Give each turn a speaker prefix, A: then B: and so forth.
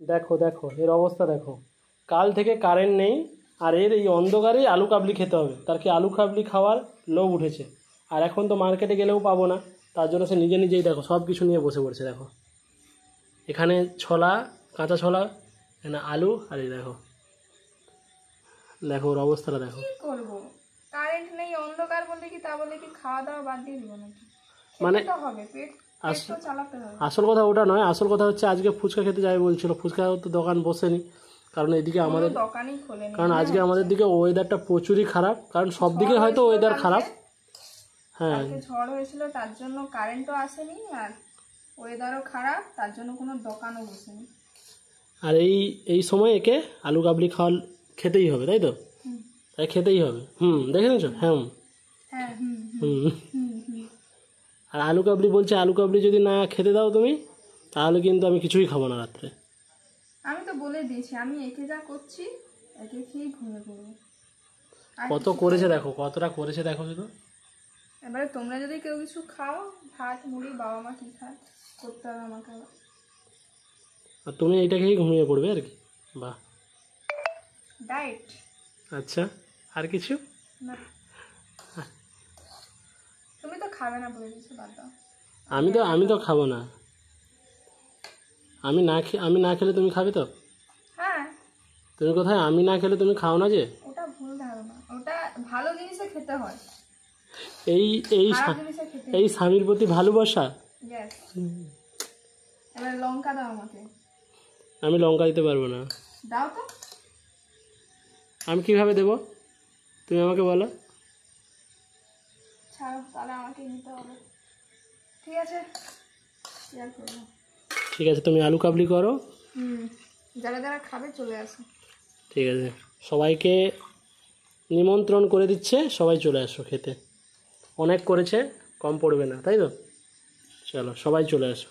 A: দেখো দেখো এর অবস্থা দেখো, কাল থেকে কারেন্ট নেই আর এর এই অন্ধকারেই আলু কাবলি খেতে হবে। তার কি আলু কাবলি খাওয়ার লোভ উঠেছে। আর এখন তো মার্কেটে গেলেও পাবো না, তার জন্য সে নিজে নিজেই দেখো সব কিছু নিয়ে বসে পড়ছে। দেখো এখানে ছোলা, কাঁচা ছোলা, এখানে আলু, আর এই দেখো দেখো ওর অবস্থাটা দেখো।
B: কি করব, কারেন্ট নেই, অন্ধকার বলে কি তা বলে কি খাওয়া দাওয়া বাদ দিয়ে দিব নাকি?
A: মানে
B: তো হবে, পেট তো চালাতে হবে।
A: আসল কথা ওটা নয়, আসল কথা হচ্ছে আজকে ফুচকা খেতে যাবে বলছিল, ফুচকা তো দোকান বসেনি। কারণ এদিকে আমাদের
B: দোকানই খোলেনি,
A: কারণ আজকে আমাদের দিকে ওয়েদারটা প্রচুরই খারাপ, কারণ সব দিকে হয়তো ওয়েদার খারাপ। হ্যাঁ,
B: ঝড় হয়েছিল তার জন্য কারেন্টও আসেনি, আর ওয়েদারও খারাপ তার জন্য কোনো দোকানও বসেনি।
A: আর এই সময় একে আলু কাবলি খেতেই হবে, তাই তো? তাই খেতেই হবে। দেখে নিয়েছো? হ্যাঁ আর আলু কাবলি বলছে, আলু কাবলি যদি না খেতে দাও তুমি, তাহলে কিন্তু আমি কিছুই খাবো না রাত্রে।
B: আমি তো বলে দিয়েছি, আমি একে যা করছি একে খেয়েই ঘুমিয়ে পড়বো।
A: কত করেছে দেখো, কতটা করেছে দেখো শুধু।
B: এবারে তোমরা যদি কেউ কিছু খাও, ভাত মুড়ি, বাবা মা কি খায় করতে হবে আমাকে।
A: আর তুমি এইটা খেয়েই ঘুমিয়ে পড়বে আর কি। বাহ,
B: ডায়েট।
A: আচ্ছা, আর কিছু
B: না, তুমি তো খাবে না বলে দিয়েছো, বাদ দাও।
A: আমি তো খাবো না। আমি না খেলে তুমি খাবে তো?
B: হ্যাঁ।
A: তুমি কোথায় আমি না খেলে তুমি খাও না যে?
B: ওটা ভুল ধারণা, ওটা ভালো জিনিসে খেতে হয়।
A: এই স্বামীর প্রতি ভালোবাসা।
B: এবার লঙ্কা দাও আমাকে।
A: আমি লঙ্কা দিতে পারবো না।
B: দাও তো।
A: আমি কিভাবে দেবো তুমি আমাকে বলো।
B: ছাড়ো, তাহলে আমাকে নিতে হবে। ঠিক আছে,
A: ঠিক আছে, তুমি আলু কাবলি করো।
B: যারা যারা খাবে চলে আসো।
A: ঠিক আছে, সবাইকে নিমন্ত্রণ করে দিচ্ছে, সবাই চলে আসো খেতে। অনেক করেছে, কম পড়বে না, তাই তো? চলো সবাই চলে আসো।